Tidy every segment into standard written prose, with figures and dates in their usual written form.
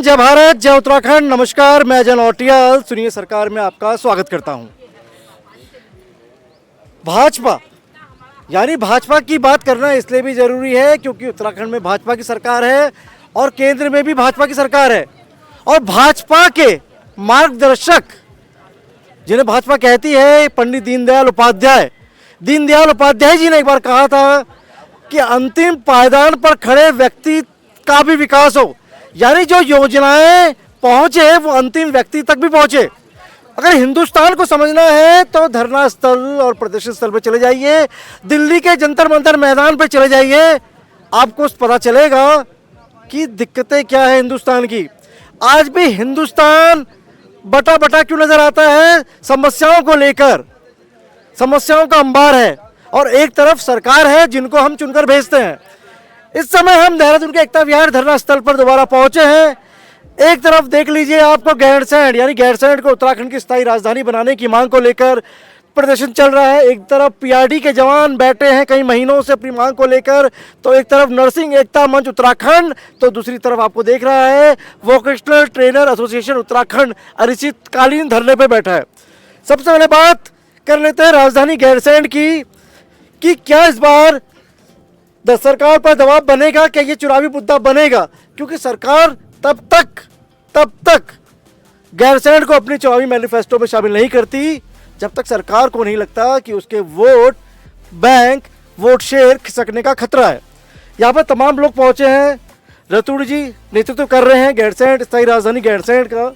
जय भारत, जय उत्तराखंड। नमस्कार, मैं अजय नौटियाल सुनिए सरकार में आपका स्वागत करता हूं। भाजपा यानी भाजपा की बात करना इसलिए भी जरूरी है क्योंकि उत्तराखंड में भाजपा की सरकार है और केंद्र में भी भाजपा की सरकार है। और भाजपा के मार्गदर्शक जिन्हें भाजपा कहती है पंडित दीनदयाल उपाध्याय जी ने एक बार कहा था कि अंतिम पायदान पर खड़े व्यक्ति का भी विकास हो, यानी जो योजनाएं पहुंचे वो अंतिम व्यक्ति तक भी पहुंचे। अगर हिंदुस्तान को समझना है तो धरना स्थल और प्रदर्शन स्थल पर चले जाइए, दिल्ली के जंतर मंतर मैदान पर चले जाइए, आपको पता चलेगा कि दिक्कतें क्या है हिंदुस्तान की। आज भी हिंदुस्तान बटा बटा क्यों नजर आता है? समस्याओं को लेकर, समस्याओं का अंबार है और एक तरफ सरकार है जिनको हम चुनकर भेजते हैं। इस समय हम देहरादून के एकता विहार धरना स्थल पर दोबारा पहुंचे हैं। एक तरफ देख लीजिए आपको गैरसैंण यानी गैरसैंण को उत्तराखंड की स्थायी राजधानी बनाने की मांग को लेकर प्रदर्शन चल रहा है। एक तरफ पीआरडी के जवान बैठे हैं कई महीनों से अपनी मांग को लेकर, तो एक तरफ नर्सिंग एकता मंच उत्तराखंड, तो दूसरी तरफ आपको देख रहा है वोकेशनल ट्रेनर एसोसिएशन उत्तराखंड अनिश्चितकालीन धरने पर बैठा है। सबसे पहले बात कर लेते हैं राजधानी गैरसैंण की कि क्या इस बार सरकार पर दबाव बनेगा, क्या ये चुनावी मुद्दा बनेगा? क्योंकि सरकार तब तक गैरसैंण को अपनी चुनावी मैनिफेस्टो में शामिल नहीं करती जब तक सरकार को नहीं लगता कि उसके वोट बैंक, वोट शेयर खिसकने का खतरा है। यहाँ पर तमाम लोग पहुंचे हैं। रतूड़ी जी नेतृत्व कर रहे हैं गैरसैंण स्थायी राजधानी गैरसैंण का।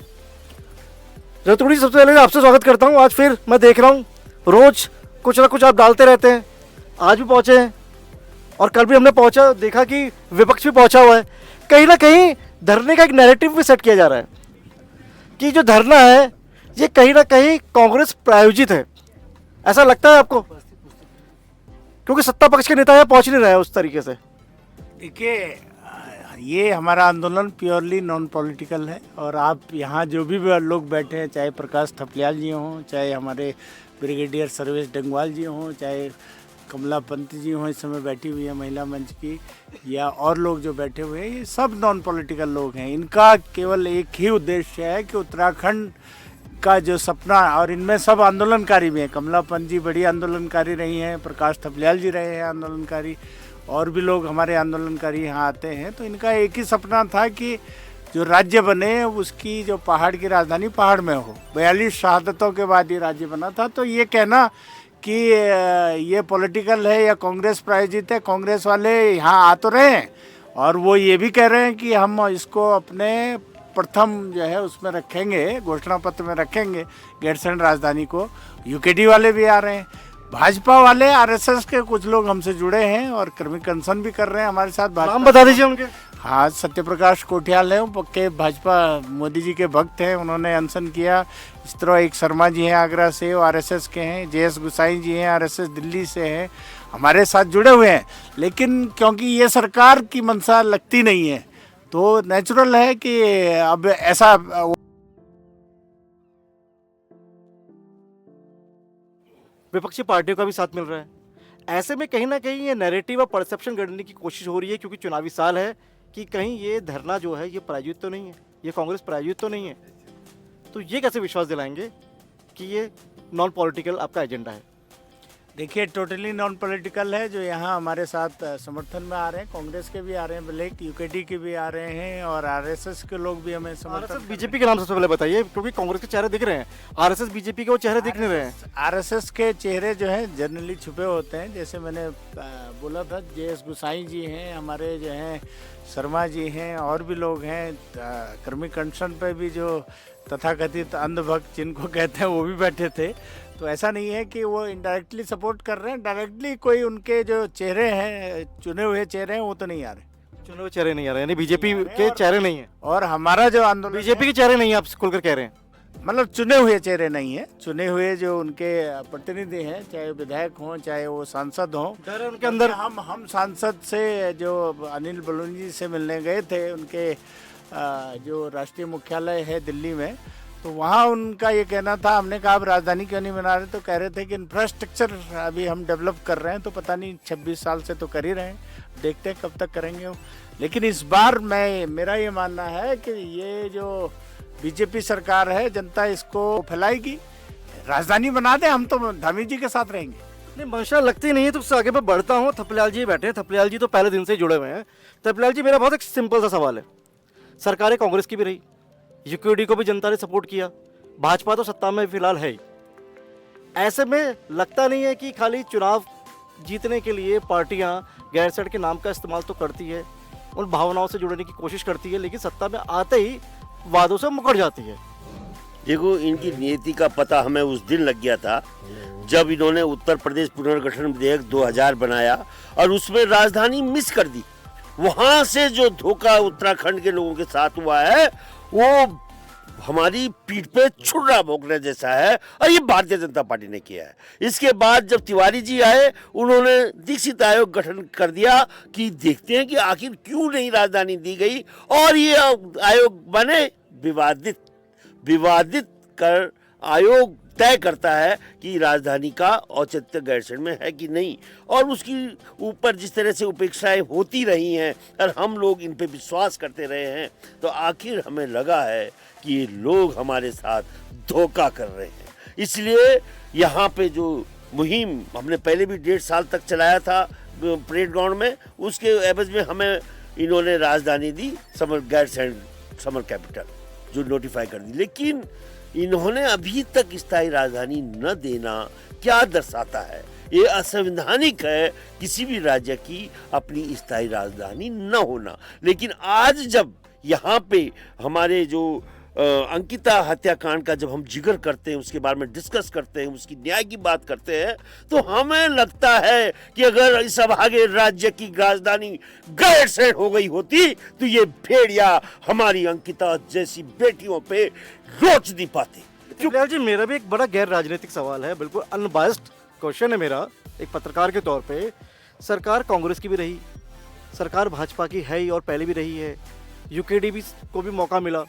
रतूड़ी जी, सबसे पहले आपसे स्वागत करता हूँ। आज फिर मैं देख रहा हूँ रोज कुछ ना कुछ आप डालते रहते हैं, आज भी पहुंचे हैं और कल भी हमने देखा कि विपक्ष भी पहुंचा हुआ है। कहीं ना कहीं धरने का एक नैरेटिव भी सेट किया जा रहा है कि जो धरना है ये कहीं ना कहीं कांग्रेस प्रायोजित है। ऐसा लगता है आपको? क्योंकि सत्ता पक्ष के नेता यहाँ पहुंच नहीं रहे हैं उस तरीके से। देखिए, ये हमारा आंदोलन प्योरली नॉन पॉलिटिकल है और आप यहाँ जो भी लोग बैठे हैं, चाहे प्रकाश थपलियाल जी हों, चाहे हमारे ब्रिगेडियर सर्वेश डंगवाल जी हों, चाहे कमला पंत जी हों, इस समय बैठी हुई है महिला मंच की, या और लोग जो बैठे हुए हैं, ये सब नॉन पॉलिटिकल लोग हैं। इनका केवल एक ही उद्देश्य है कि उत्तराखंड का जो सपना, और इनमें सब आंदोलनकारी भी हैं। कमला पंत जी बड़ी आंदोलनकारी रही हैं, प्रकाश थपलियाल जी रहे हैं आंदोलनकारी, और भी लोग हमारे आंदोलनकारी यहाँ आते हैं। तो इनका एक ही सपना था कि जो राज्य बने उसकी जो पहाड़ की राजधानी पहाड़ में हो। 42 शहादतों के बाद ये राज्य बना था। तो ये कहना कि ये पॉलिटिकल है या कांग्रेस प्रायोजित है, कांग्रेस वाले यहाँ आ तो रहे हैं और वो ये भी कह रहे हैं कि हम इसको अपने प्रथम जो है उसमें रखेंगे, घोषणा पत्र में रखेंगे गैरसैंण राजधानी को। यूकेडी वाले भी आ रहे हैं, भाजपा वाले, आरएसएस के कुछ लोग हमसे जुड़े हैं और कर्मिक अनशन भी कर रहे हैं हमारे साथ। नाम बता दीजिए उनके। हाँ, सत्यप्रकाश कोठियाल है, पक्के भाजपा मोदी जी के भक्त हैं, उन्होंने अनशन किया। इस तरह एक शर्मा जी हैं आगरा से, वो आरएसएस के हैं। जेएस गुसाई जी हैं, आरएसएस दिल्ली से हैं, हमारे साथ जुड़े हुए हैं। लेकिन क्योंकि ये सरकार की मंशा लगती नहीं है तो नेचुरल है कि अब ऐसा विपक्षी पार्टियों का भी साथ मिल रहा है। ऐसे में कहीं ना कहीं ये नैरेटिव और परसेप्शन गढ़ने की कोशिश हो रही है क्योंकि चुनावी साल है कि कहीं ये धरना जो है ये प्रायोजित तो नहीं है, ये कांग्रेस प्रायोजित तो नहीं है। तो ये कैसे विश्वास दिलाएंगे कि ये नॉन पॉलिटिकल आपका एजेंडा है? देखिए, टोटली नॉन पॉलिटिकल है। जो यहाँ हमारे साथ समर्थन में आ रहे हैं, कांग्रेस के भी आ रहे हैं, ब्लैक यूकेडी के भी आ रहे हैं और आरएसएस के लोग भी हमें समर्थन। बीजेपी के नाम सबसे पहले बताइए, क्योंकि कांग्रेस के चेहरे दिख रहे हैं, आरएसएस बीजेपी के वो चेहरे दिख नहीं रहे हैं। आरएसएस के चेहरे जो हैं जनरली छुपे होते हैं। जैसे मैंने बोला था, जेएस गुसाई जी हैं, हमारे जो हैं शर्मा जी हैं, और भी लोग हैं। कर्मिक अनशन पे भी जो तथाकथित अंधभक्त जिनको कहते हैं वो भी बैठे थे। तो ऐसा नहीं है कि वो इनडायरेक्टली सपोर्ट कर रहे हैं, डायरेक्टली कोई उनके जो चेहरे हैं, चुने हुए चेहरे हैं, वो तो नहीं आ रहे। चुने हुए चेहरे नहीं आ रहे, यानी बीजेपी के चेहरे नहीं है। और हमारा जो आंदोलन, बीजेपी के चेहरे नहीं है, आप खुलकर कह रहे हैं? मतलब चुने हुए चेहरे नहीं है, चुने हुए जो उनके प्रतिनिधि हैं, चाहे विधायक हों चाहे वो सांसद हों। डर है उनके अंदर। हम सांसद से जो अनिल बलूनी जी से मिलने गए थे, उनके जो राष्ट्रीय मुख्यालय है दिल्ली में, तो वहाँ उनका ये कहना था, हमने कहा आप राजधानी क्यों नहीं बना रहे, तो कह रहे थे कि इंफ्रास्ट्रक्चर अभी हम डेवलप कर रहे हैं, तो पता नहीं 26 साल से तो कर ही रहे हैं, देखते हैं कब तक करेंगे वो। लेकिन इस बार मेरा ये मानना है कि ये जो बीजेपी सरकार है, जनता इसको फैलाएगी, राजधानी बना दे, हम तो धामी जी के साथ रहेंगे। नहीं, मंशा लगती नहीं है, तो उससे आगे मैं बढ़ता हूँ। थपलियाल जी बैठे हैं, थपलियाल जी तो पहले दिन से ही जुड़े हुए हैं। थपलियाल जी, मेरा बहुत एक सिंपल सा सवाल है। सरकारें कांग्रेस की भी रही, यूकेडी को भी जनता ने सपोर्ट किया, भाजपा तो सत्ता में फिलहाल है ही। ऐसे में लगता नहीं है कि खाली चुनाव जीतने के लिए पार्टियां गैरसैंण के नाम का इस्तेमाल तो करती है, उन भावनाओं से जुड़ने की कोशिश करती है, लेकिन सत्ता में आते ही वादों से मुकर जाती है। देखो, इनकी नीति का पता हमें उस दिन लग गया था जब इन्होंने उत्तर प्रदेश पुनर्गठन विधेयक 2000 बनाया और उसमें राजधानी मिस कर दी। वहां से जो धोखा उत्तराखंड के लोगों के साथ हुआ है वो हमारी पीठ पे छुरा भोंकने जैसा है, और ये भारतीय जनता पार्टी ने किया है। इसके बाद जब तिवारी जी आए, उन्होंने दीक्षित आयोग गठन कर दिया कि देखते हैं कि आखिर क्यों नहीं राजधानी दी गई, और ये आयोग बने विवादित कर आयोग तय करता है कि राजधानी का औचित्य गैरसैंण में है कि नहीं, और उसकी ऊपर जिस तरह से उपेक्षाएं होती रही हैं और हम लोग इन पे विश्वास करते रहे हैं, तो आखिर हमें लगा है कि ये लोग हमारे साथ धोखा कर रहे हैं। इसलिए यहाँ पे जो मुहिम हमने पहले भी 1.5 साल तक चलाया था परेड ग्राउंड में, उसके एवज में हमें इन्होंने राजधानी दी गैरसैंण समर कैपिटल, जो नोटिफाई कर दी। लेकिन इन्होंने अभी तक स्थायी राजधानी न देना क्या दर्शाता है? ये असंवैधानिक है किसी भी राज्य की अपनी स्थायी राजधानी न होना। लेकिन आज जब यहाँ पे हमारे जो अंकिता हत्याकांड का जब हम जिक्र करते हैं, उसके बारे में डिस्कस करते हैं, उसकी न्याय की बात करते हैं, तो हमें लगता है कि अगर इस अभागे राज्य की राजधानी गैरसैंण हो गई होती तो ये भेड़िया हमारी अंकिता जैसी बेटियों पे रोच नहीं पाते। थपलियाल जी, मेरा भी एक बड़ा गैर राजनीतिक सवाल है, बिल्कुल अनबायस्ड क्वेश्चन है मेरा एक पत्रकार के तौर पे। सरकार कांग्रेस की भी रही, सरकार भाजपा की है ही और पहले भी रही है, यूकेडी भी को भी मौका मिला।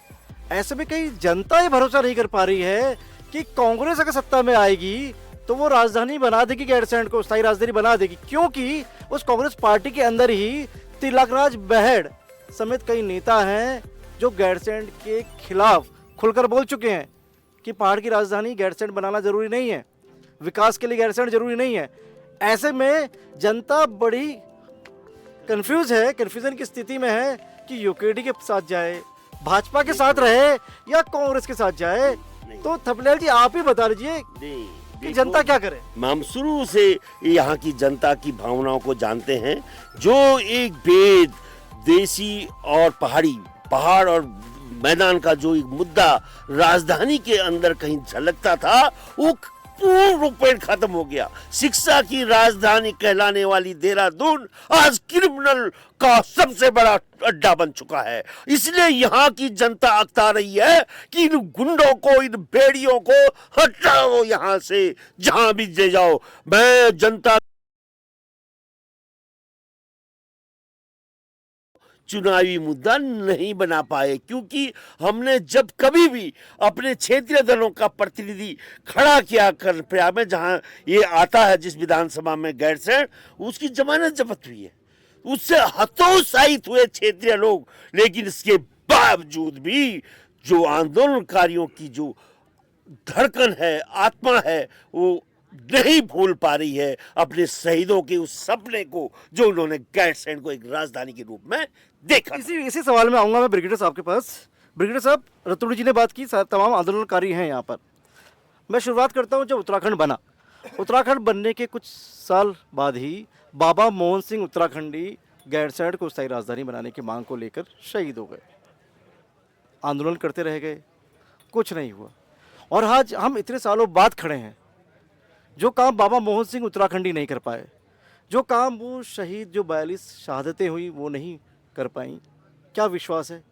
ऐसे में कहीं जनता ये भरोसा नहीं कर पा रही है कि कांग्रेस अगर सत्ता में आएगी तो वो राजधानी बना देगी, गैरसैंण को स्थायी राजधानी बना देगी, क्योंकि उस कांग्रेस पार्टी के अंदर ही तिलकराज बहड़ समेत कई नेता हैं जो गैरसैंण के खिलाफ खुलकर बोल चुके हैं कि पहाड़ की राजधानी गैरसैंण बनाना जरूरी नहीं है, विकास के लिए गैरसैंण जरूरी नहीं है। ऐसे में जनता बड़ी कंफ्यूज है, कंफ्यूजन की स्थिति में है कि यूकेडी के साथ जाए, भाजपा के साथ रहे या कांग्रेस के साथ जाए। तो थपलियाल जी, आप ही बता दीजिए कि जनता क्या करे। हम शुरू से यहाँ की जनता की भावनाओं को जानते हैं। जो एक भेद देसी और पहाड़ और मैदान का जो एक मुद्दा राजधानी के अंदर कहीं झलकता था, वो पूर्ण रूप में खत्म हो गया। शिक्षा की राजधानी कहलाने वाली देहरादून आज क्रिमिनल का सबसे बड़ा अड्डा बन चुका है। इसलिए यहाँ की जनता अकता रही है कि इन गुंडों को, इन भेड़ियों को हटाओ यहाँ से, जहां भी ले जाओ। मैं जनता चुनावी मुद्दा नहीं बना पाए, क्योंकि हमने जब कभी भी अपने क्षेत्रीय दलों का प्रतिनिधि खड़ा किया कर प्रयाग में, जहां ये आता है जिस विधानसभा में गैरसैंण, उसकी जमानत जब्त हुई है, उससे हतोत्साहित हुए क्षेत्रीय लोग। लेकिन इसके बावजूद भी जो आंदोलनकारियों की जो धड़कन है, आत्मा है, वो नहीं भूल पा रही है अपने शहीदों के उस सपने को जो उन्होंने गैरसैंण को एक राजधानी के रूप में देखा। इसी सवाल में आऊंगा मैं ब्रिगेडियर साहब के पास। ब्रिगेडियर साहब, रतुड़ी जी ने बात की, तमाम आंदोलनकारी हैं यहाँ पर। मैं शुरुआत करता हूँ, जब उत्तराखंड बना, उत्तराखंड बनने के कुछ साल बाद ही बाबा मोहन सिंह उत्तराखंडी गैरसैंण को स्थायी राजधानी बनाने की मांग को लेकर शहीद हो गए। आंदोलन करते रह गए, कुछ नहीं हुआ, और आज हम इतने सालों बाद खड़े हैं। जो काम बाबा मोहन सिंह उत्तराखंडी नहीं कर पाए, जो काम वो शहीद जो 42 शहादतें हुई वो नहीं कर पाई, क्या विश्वास है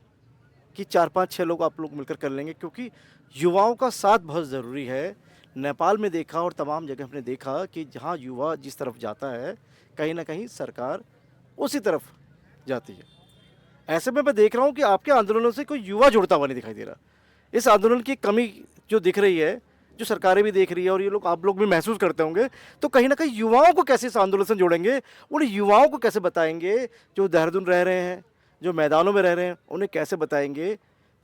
कि 4-5-6 लोग आप लोग मिलकर कर लेंगे? क्योंकि युवाओं का साथ बहुत ज़रूरी है। नेपाल में देखा और तमाम जगह हमने देखा कि जहाँ युवा जिस तरफ जाता है, कहीं ना कहीं सरकार उसी तरफ जाती है। ऐसे में मैं देख रहा हूँ कि आपके आंदोलनों से कोई युवा जुड़ता हुआ नहीं दिखाई दे रहा। इस आंदोलन की कमी जो दिख रही है, जो सरकारें भी देख रही है और ये लोग आप लोग भी महसूस करते होंगे, तो कहीं ना कहीं युवाओं को कैसे इस आंदोलन से जोड़ेंगे, उन युवाओं को कैसे बताएंगे जो देहरादून रह रहे हैं, जो मैदानों में रह रहे हैं, उन्हें कैसे बताएंगे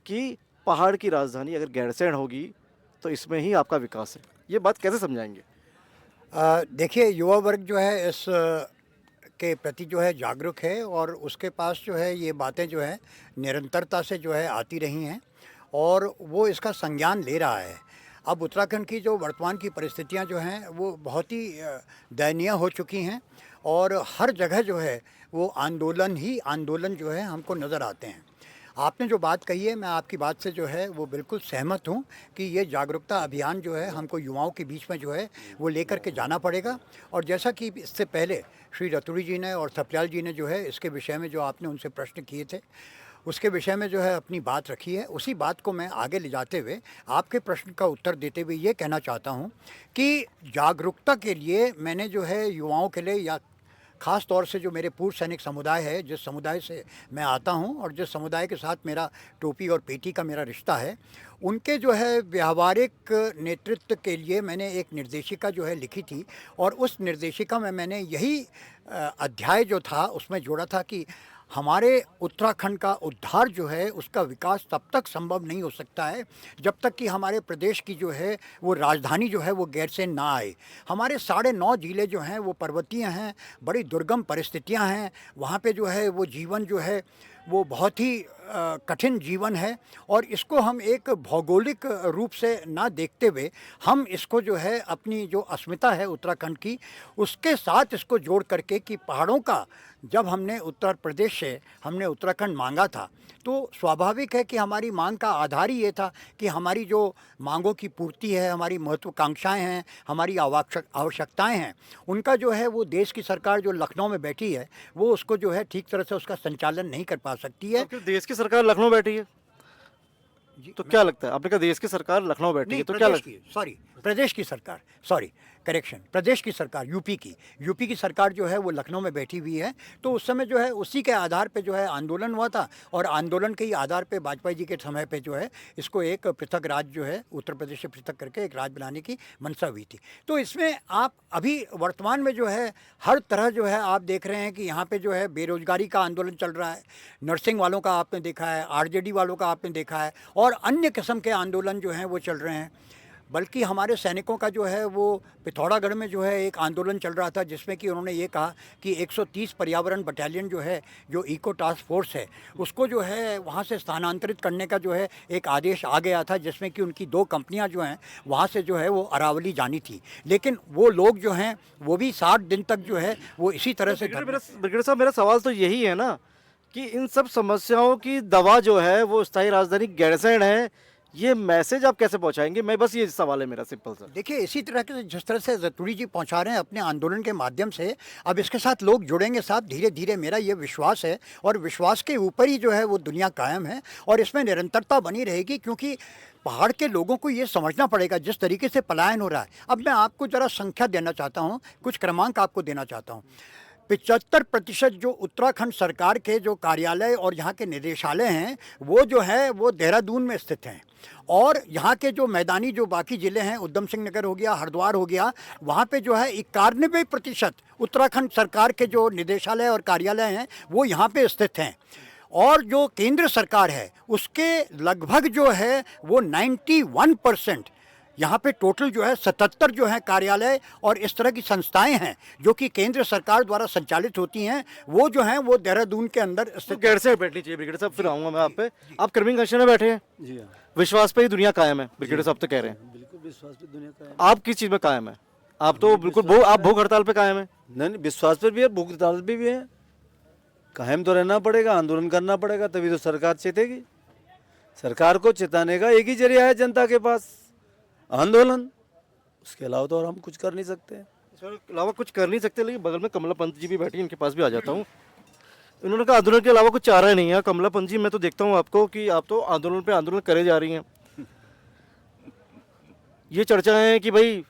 कि पहाड़ की राजधानी अगर गैरसैंण होगी तो इसमें ही आपका विकास है? ये बात कैसे समझाएंगे? देखिए, युवा वर्ग जो है इस के प्रति जो है जागरूक है और उसके पास जो है ये बातें जो है निरंतरता से जो है आती रही हैं और वो इसका संज्ञान ले रहा है। अब उत्तराखंड की जो वर्तमान की परिस्थितियां जो हैं वो बहुत ही दयनीय हो चुकी हैं और हर जगह जो है वो आंदोलन ही आंदोलन जो है हमको नज़र आते हैं। आपने जो बात कही है, मैं आपकी बात से जो है वो बिल्कुल सहमत हूँ कि ये जागरूकता अभियान जो है हमको युवाओं के बीच में जो है वो लेकर के जाना पड़ेगा। और जैसा कि इससे पहले श्री रतूड़ी जी ने और थपलियाल जी ने जो है इसके विषय में जो आपने उनसे प्रश्न किए थे उसके विषय में जो है अपनी बात रखी है, उसी बात को मैं आगे ले जाते हुए आपके प्रश्न का उत्तर देते हुए ये कहना चाहता हूँ कि जागरूकता के लिए मैंने जो है युवाओं के लिए या ख़ास तौर से जो मेरे पूर्व सैनिक समुदाय है, जिस समुदाय से मैं आता हूं और जिस समुदाय के साथ मेरा टोपी और पेटी का मेरा रिश्ता है, उनके जो है व्यावहारिक नेतृत्व के लिए मैंने एक निर्देशिका जो है लिखी थी और उस निर्देशिका में मैंने यही अध्याय जो था उसमें जोड़ा था कि हमारे उत्तराखंड का उद्धार जो है उसका विकास तब तक संभव नहीं हो सकता है जब तक कि हमारे प्रदेश की जो है वो राजधानी जो है वो गैरसैंण ना आए। हमारे 9.5 जिले जो हैं वो पर्वतीय हैं, बड़ी दुर्गम परिस्थितियां हैं, वहाँ पे जो है वो जीवन जो है वो बहुत ही कठिन जीवन है और इसको हम एक भौगोलिक रूप से ना देखते हुए हम इसको जो है अपनी जो अस्मिता है उत्तराखंड की उसके साथ इसको जोड़ करके कि पहाड़ों का जब हमने उत्तर प्रदेश से हमने उत्तराखंड मांगा था तो स्वाभाविक है कि हमारी मांग का आधार ही ये था कि हमारी जो मांगों की पूर्ति है, हमारी महत्वाकांक्षाएं हैं, हमारी आवश्यकताएं हैं, उनका जो है वो देश की सरकार जो लखनऊ में बैठी है वो उसको जो है ठीक तरह से उसका संचालन नहीं कर पा सकती है। तो देश की सरकार लखनऊ बैठी है तो क्या लगता है? आपने कहा देश की सरकार लखनऊ बैठी है तो क्या लगता है? सॉरी, प्रदेश की सरकार, सॉरी करेक्शन, प्रदेश की सरकार, यूपी की सरकार जो है वो लखनऊ में बैठी हुई है। तो उस समय जो है उसी के आधार पे जो है आंदोलन हुआ था और आंदोलन के ही आधार पे वाजपेयी जी के समय पे जो है इसको एक पृथक राज्य जो है उत्तर प्रदेश से पृथक करके एक राज्य बनाने की मंशा हुई थी। तो इसमें आप अभी वर्तमान में जो है हर तरह जो है आप देख रहे हैं कि यहाँ पे जो है बेरोजगारी का आंदोलन चल रहा है, नर्सिंग वालों का आपने देखा है, आरजेडी वालों का आपने देखा है और अन्य किस्म के आंदोलन जो हैं वो चल रहे हैं। बल्कि हमारे सैनिकों का जो है वो पिथौरागढ़ में जो है एक आंदोलन चल रहा था जिसमें कि उन्होंने ये कहा कि 130 पर्यावरण बटालियन जो है जो इको टास्क फोर्स है उसको जो है वहाँ से स्थानांतरित करने का जो है एक आदेश आ गया था जिसमें कि उनकी 2 कंपनियां जो हैं वहाँ से जो है वो अरावली जानी थी। लेकिन वो लोग जो हैं वो भी 60 दिन तक जो है वो इसी तरह से ब्रिगेडियर साहब, मेरा सवाल तो यही है ना कि इन सब समस्याओं की दवा जो है वो स्थायी राजधानी गैरसैंण है, ये मैसेज आप कैसे पहुंचाएंगे? मैं बस ये सवाल है मेरा सिंपल सा। देखिए, इसी तरह के जिस तरह से रतूड़ी जी पहुंचा रहे हैं अपने आंदोलन के माध्यम से, अब इसके साथ लोग जुड़ेंगे साथ धीरे धीरे, मेरा ये विश्वास है और विश्वास के ऊपर ही जो है वो दुनिया कायम है और इसमें निरंतरता बनी रहेगी क्योंकि पहाड़ के लोगों को ये समझना पड़ेगा जिस तरीके से पलायन हो रहा है। अब मैं आपको ज़रा संख्या देना चाहता हूँ, कुछ क्रमांक आपको देना चाहता हूँ। 75% जो उत्तराखंड सरकार के जो कार्यालय और यहाँ के निदेशालय हैं वो जो है वो देहरादून में स्थित हैं और यहाँ के जो मैदानी जो बाकी ज़िले हैं, उधम सिंह नगर हो गया, हरिद्वार हो गया, वहाँ पे जो है 91% उत्तराखंड सरकार के जो निदेशालय और कार्यालय हैं वो यहाँ पे स्थित हैं और जो केंद्र सरकार है उसके लगभग जो है वो 91% यहाँ पे टोटल जो है 77 जो है कार्यालय और इस तरह की संस्थाएं हैं जो कि केंद्र सरकार द्वारा संचालित होती हैं, वो जो हैं वो देहरादून के अंदर तो गैरसैंण बैठनी चाहिए। ब्रिगेडियर साहब फिर आऊँगा मैं आप पे। आप कर्मिंग कशन में बैठे हैं जी हाँ, विश्वास पे ही दुनिया कायम है, ब्रिगेडियर साहब तो कह रहे हैं। बिल्कुल विश्वास पे दुनिया का है। आप किस चीज़ में कायम है? आप तो बिल्कुल आप भूख हड़ताल पे कायम है। नहीं, विश्वास पर भी है, भूख हड़ताल पे भी है। कायम तो रहना पड़ेगा, आंदोलन करना पड़ेगा, तभी तो सरकार चेतेगी। सरकार को चेताने का एक ही जरिया है जनता के पास, आंदोलन। उसके अलावा तो और हम कुछ कर नहीं सकते। इसके अलावा कुछ कर नहीं सकते, लेकिन बगल में कमला पंत जी भी बैठी हैं, इनके पास भी आ जाता हूँ। इन्होंने कहा आंदोलन के अलावा कुछ चारा नहीं है। कमला पंत जी, मैं तो देखता हूँ आपको कि आप तो आंदोलन पे आंदोलन करे जा रही हैं। ये चर्चा है कि भाई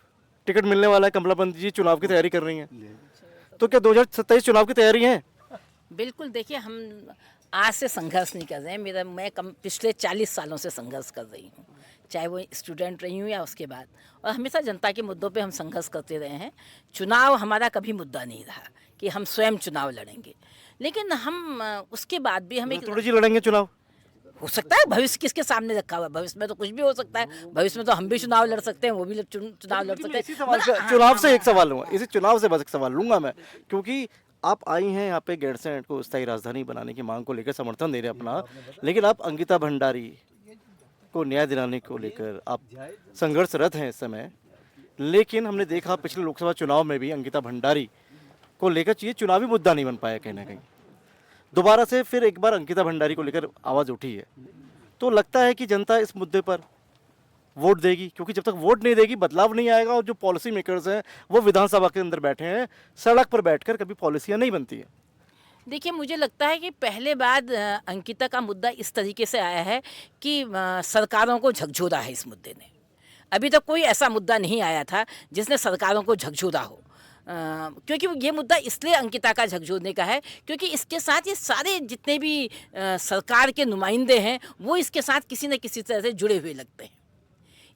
टिकट मिलने वाला है, कमला पंत जी चुनाव की तैयारी कर रही हैं, तो क्या 2027 चुनाव की तैयारी है? बिल्कुल। देखिए, हम आज से संघर्ष नहीं कर रहे हैं। मैं पिछले 40 सालों से संघर्ष कर रही हूँ, चाहे वो स्टूडेंट रही हूँ या उसके बाद, और हमेशा जनता के मुद्दों पे हम संघर्ष करते रहे हैं। चुनाव हमारा कभी मुद्दा नहीं रहा कि हम स्वयं चुनाव लड़ेंगे, लेकिन हम उसके बाद भी हम एक थोड़ी जी लड़ेंगे चुनाव। हो सकता है, भविष्य किसके सामने रखा हुआ है, भविष्य में तो कुछ भी हो सकता है। भविष्य में तो हम भी चुनाव लड़ सकते हैं, वो भी चुनाव लड़ सकते इसी हैं। सवाल से, चुनाव से एक सवाल लूंगा, इसी चुनाव से बस एक सवाल लूंगा मैं, क्योंकि आप आई हैं यहाँ पे गैरसैंण को स्थायी राजधानी बनाने की मांग को लेकर समर्थन दे रहे हैं अपना, लेकिन आप अंकिता भंडारी को न्याय दिलाने को लेकर आप संघर्षरत हैं इस समय। लेकिन हमने देखा पिछले लोकसभा चुनाव में भी अंकिता भंडारी को लेकर ये चुनावी मुद्दा नहीं बन पाया कहीं ना कहीं। दोबारा से फिर एक बार अंकिता भंडारी को लेकर आवाज़ उठी है, तो लगता है कि जनता इस मुद्दे पर वोट देगी, क्योंकि जब तक वोट नहीं देगी बदलाव नहीं आएगा। और जो पॉलिसी मेकर्स हैं वो विधानसभा के अंदर बैठे हैं, सड़क पर बैठकर कभी पॉलिसियाँ नहीं बनती हैं। देखिए, मुझे लगता है कि पहले बाद अंकिता का मुद्दा इस तरीके से आया है कि सरकारों को झकझोरा है इस मुद्दे ने। अभी तक कोई ऐसा मुद्दा नहीं आया था जिसने सरकारों को झकझोरा हो। क्योंकि ये मुद्दा इसलिए अंकिता का झकझोरने का है क्योंकि इसके साथ ये सारे जितने भी सरकार के नुमाइंदे हैं वो इसके साथ किसी न किसी तरह से जुड़े हुए लगते हैं।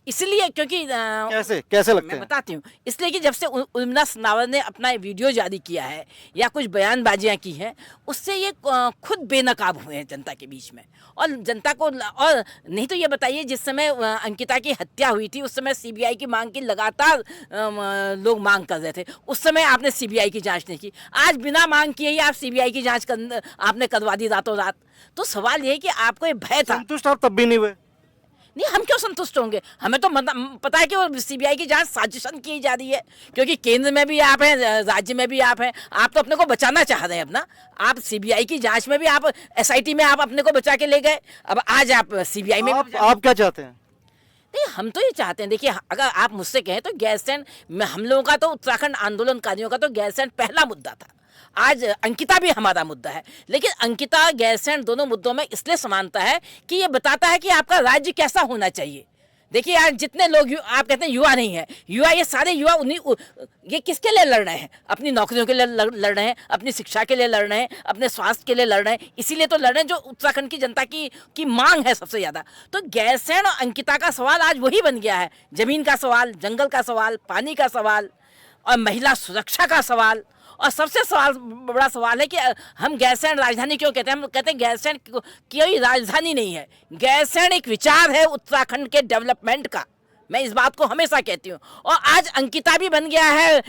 इसलिए क्योंकि कैसे लगते मैं हैं? बताती हूँ। इसलिए कि जब से उर्मिला सिन्हावर ने अपना वीडियो जारी किया है या कुछ बयानबाजियाँ की हैं, उससे ये खुद बेनकाब हुए हैं जनता के बीच में। और जनता को, और नहीं तो ये बताइए, जिस समय अंकिता की हत्या हुई थी उस समय सीबीआई की मांग की लगातार लोग मांग कर रहे थे। उस समय आपने सीबीआई की जांच नहीं की। आज बिना मांग किए ही आप सीबीआई की जांच आपने करवा दी रातों रात। तो सवाल ये है कि आपको ये भय था। संतुष्ट आप तब भी नहीं हुए? नहीं, हम क्यों संतुष्ट होंगे? हमें तो पता है कि वो सीबीआई की जांच साजिशन की जा रही है, क्योंकि केंद्र में भी आप हैं, राज्य में भी आप हैं। आप तो अपने को बचाना चाह रहे हैं अपना। आप सीबीआई की जांच में भी, आप एसआईटी में आप अपने को बचा के ले गए, अब आज आप सीबीआई में आप क्या चाहते हैं? नहीं, हम तो ये चाहते हैं, देखिए, अगर आप मुझसे कहें तो गैरसैंण में हम लोगों का, तो उत्तराखंड आंदोलनकारियों का तो गैरसैंण पहला मुद्दा था। आज अंकिता भी हमारा मुद्दा है, लेकिन अंकिता गैरसैंण दोनों मुद्दों में इसलिए समानता है कि ये बताता है कि आपका राज्य कैसा होना चाहिए। देखिए, आज जितने लोग आप कहते हैं युवा नहीं है, युवा, ये सारे युवा ये किसके लिए लड़ रहे हैं? अपनी नौकरियों के लिए लड़ रहे हैं, अपनी शिक्षा के लिए लड़ रहे हैं, अपने स्वास्थ्य के लिए लड़ रहे हैं। इसीलिए तो लड़ रहे हैं जो उत्तराखंड की जनता की मांग है सबसे ज़्यादा। तो गैरसैंण और अंकिता का सवाल आज वही बन गया है। ज़मीन का सवाल, जंगल का सवाल, पानी का सवाल और महिला सुरक्षा का सवाल। और सबसे बड़ा सवाल है कि हम गैरसैंण राजधानी क्यों कहते हैं? हम कहते हैं गैरसैंण कोई राजधानी नहीं है, गैरसैंण एक विचार है उत्तराखंड के डेवलपमेंट का। मैं इस बात को हमेशा कहती हूँ। और आज अंकिता भी बन गया है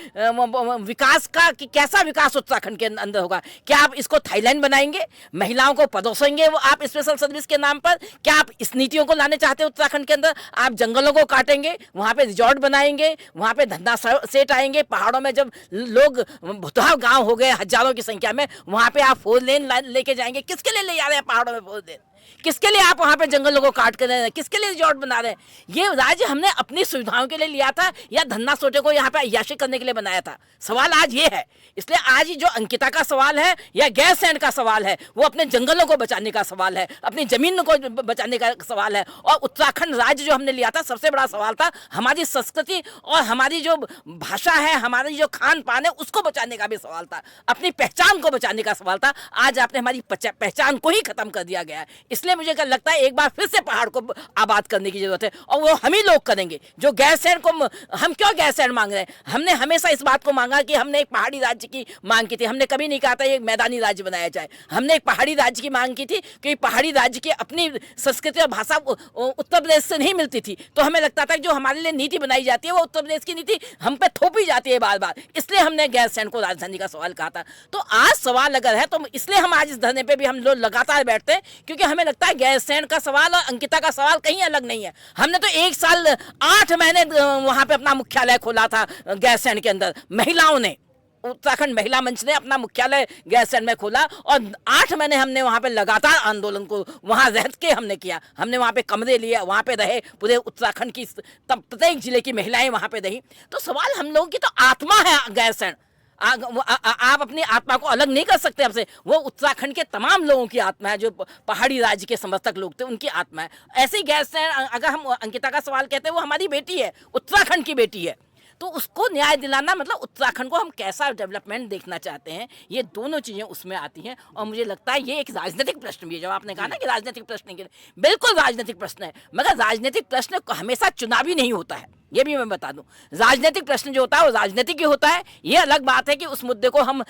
विकास का, कि कैसा विकास उत्तराखंड के अंदर होगा। क्या आप इसको थाईलैंड बनाएंगे? महिलाओं को परोसेंगे वो आप स्पेशल सर्विस के नाम पर? क्या आप इस नीतियों को लाने चाहते हैं उत्तराखंड के अंदर? आप जंगलों को काटेंगे, वहाँ पे रिजॉर्ट बनाएंगे, वहाँ पे धंधा सेट आएंगे। पहाड़ों में जब लोग भुतहा गाँव हो गए हजारों की संख्या में, वहाँ पे आप 4 लेन लेके जाएंगे। किसके लिए ले जा रहे हैं पहाड़ों में 4 लेन? किसके लिए आप वहाँ पे जंगलों को काट कर रहे हैं? किसके लिए रिजॉर्ट बना रहे हैं? ये राज्य हमने अपनी सुविधाओं के लिए लिया था या धन्ना सोटे को यहाँ पे अय्याशी करने के लिए बनाया था? सवाल आज ये है। इसलिए आज जो अंकिता का सवाल है या गैरसैंण का सवाल है, वो अपने जंगलों को बचाने का सवाल है, अपनी जमीन को बचाने का सवाल है। और उत्तराखंड राज्य जो हमने लिया था, सबसे बड़ा सवाल था हमारी संस्कृति और हमारी जो भाषा है, हमारी जो खान पान है, उसको बचाने का भी सवाल था, अपनी पहचान को बचाने का सवाल था। आज आपने हमारी पहचान को ही खत्म कर दिया गया है। इसलिए मुझे लगता है एक बार फिर से पहाड़ को आबाद करने की जरूरत है, और वो हम ही लोग करेंगे। जो गैरसैंण को, हम क्यों गैरसैंण मांग रहे हैं? हमने हमेशा इस बात को मांगा कि हमने एक पहाड़ी राज्य की मांग की थी। हमने कभी नहीं कहा था एक मैदानी राज्य बनाया जाए। हमने एक पहाड़ी राज्य की मांग की थी कि पहाड़ी राज्य की अपनी संस्कृति और भाषा उत्तर प्रदेश से नहीं मिलती थी। तो हमें लगता था कि जो हमारे लिए नीति बनाई जाती है वो उत्तर प्रदेश की नीति हम पे थोपी जाती है बार बार। इसलिए हमने गैरसैंण को राजधानी का सवाल कहा था। तो आज सवाल अगर है तो इसलिए हम आज इस धरने पे भी हम लोग लगातार बैठते हैं, क्योंकि हमें लगता है गैरसैंण का सवाल और अंकिता का सवाल कहीं अलग नहीं है। हमने तो 1 साल 8 महीने वहां पे अपना मुख्यालय खोला था गैरसैंण के अंदर। महिलाओं ने, उत्तराखंड महिला मंच ने अपना मुख्यालय गैरसैंण में खोला और 8 महीने हमने वहाँ पे लगातार आंदोलन को वहाँ रह के हमने किया। हमने वहाँ पे कमरे लिए, वहाँ पे रहे, पूरे उत्तराखंड की प्रत्येक जिले की महिलाएं वहाँ पे रही। तो सवाल हम लोगों की तो आत्मा है गैरसैंण। आप अपनी आत्मा को अलग नहीं कर सकते आपसे। वो उत्तराखंड के तमाम लोगों की आत्मा है, जो पहाड़ी राज्य के समर्थक लोग थे उनकी आत्मा है। ऐसे ही गैरसैंण, अगर हम अंकिता का सवाल कहते हैं, वो हमारी बेटी है, उत्तराखंड की बेटी है। तो उसको न्याय दिलाना मतलब उत्तराखंड को हम कैसा डेवलपमेंट देखना चाहते हैं, ये दोनों चीज़ें उसमें आती हैं। और मुझे लगता है ये एक राजनीतिक प्रश्न भी है। जब आपने कहा ना कि राजनीतिक प्रश्न के लिए, बिल्कुल राजनीतिक प्रश्न है, मगर राजनीतिक प्रश्न हमेशा चुनावी नहीं होता है, ये भी मैं बता दूं। राजनीतिक प्रश्न जो होता है वो राजनीतिक ही होता है। ये अलग बात है कि उस मुद्दे को हम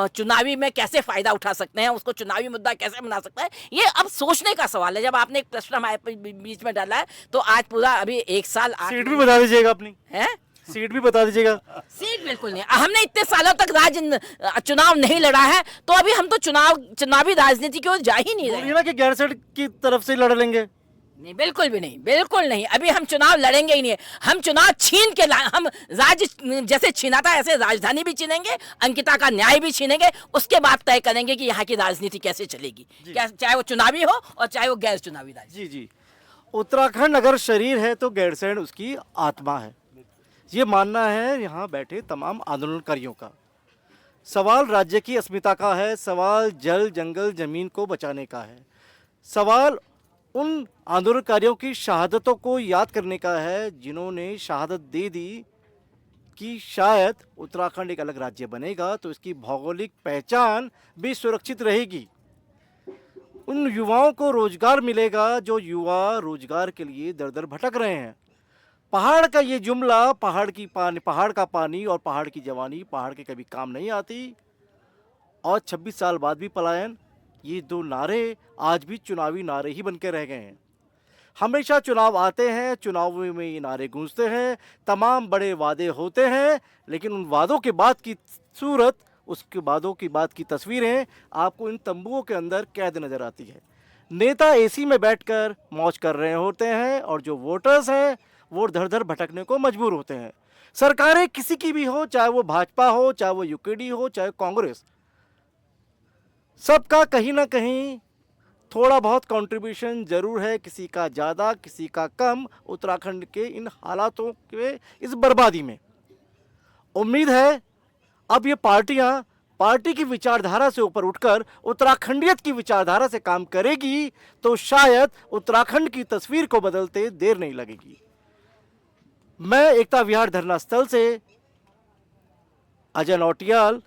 चुनावी में कैसे फायदा उठा सकते हैं, उसको चुनावी मुद्दा कैसे बना सकते हैं, ये अब सोचने का सवाल है। जब आपने एक प्रश्न हमारे बीच में डाला है तो आज पूरा अभी 1 साल सीट भी बता दीजिएगा अपनी, है, सीट भी बता दीजिएगा। सीट बिल्कुल नहीं। हमने इतने सालों तक चुनाव नहीं लड़ा है, तो अभी हम तो चुनावी राजनीति की ओर जा ही नहीं रहे। बोलिए ना कि गैरसैंण की तरफ से लड़ लेंगे। नहीं, बिल्कुल भी नहीं, बिल्कुल नहीं। अभी हम चुनाव लड़ेंगे ही नहीं। हम चुनाव छीन के हम राज्य जैसे छीना था ऐसे राजधानी भी छीनेंगे, अंकिता का न्याय भी छीनेंगे, उसके बाद तय करेंगे कि यहाँ की राजनीति कैसे चलेगी, क्या चाहे वो चुनावी हो और चाहे वो गैर चुनावी राजनीति। जी जी, उत्तराखंड अगर शरीर है तो गैरसैंण उसकी आत्मा है, ये मानना है यहाँ बैठे तमाम आंदोलनकारियों का। सवाल राज्य की अस्मिता का है, सवाल जल जंगल जमीन को बचाने का है, सवाल उन आंदोलनकारियों की शहादतों को याद करने का है जिन्होंने शहादत दे दी कि शायद उत्तराखंड एक अलग राज्य बनेगा तो इसकी भौगोलिक पहचान भी सुरक्षित रहेगी, उन युवाओं को रोजगार मिलेगा जो युवा रोजगार के लिए दर दर भटक रहे हैं। पहाड़ का ये जुमला, पहाड़ का पानी और पहाड़ की जवानी पहाड़ के कभी काम नहीं आती, और 26 साल बाद भी पलायन, ये दो नारे आज भी चुनावी नारे ही बन के रह गए हैं। हमेशा चुनाव आते हैं, चुनाव में ये नारे गूंजते हैं, तमाम बड़े वादे होते हैं, लेकिन उन वादों के बाद की सूरत, उसके वादों की बाद की तस्वीरें आपको इन तंबुओं के अंदर कैद नजर आती है। नेता एसी में बैठकर मौज कर रहे होते हैं और जो वोटर्स हैं वो धर धर भटकने को मजबूर होते हैं। सरकारें किसी की भी हो, चाहे वो भाजपा हो, चाहे वो यूकेडी हो, चाहे कांग्रेस, सबका कहीं ना कहीं थोड़ा बहुत कंट्रीब्यूशन जरूर है, किसी का ज़्यादा किसी का कम, उत्तराखंड के इन हालातों के इस बर्बादी में। उम्मीद है अब ये पार्टियां पार्टी की विचारधारा से ऊपर उठकर उत्तराखंडियत की विचारधारा से काम करेगी तो शायद उत्तराखंड की तस्वीर को बदलते देर नहीं लगेगी। मैं एकता विहार धरना स्थल से अजय नौटियाल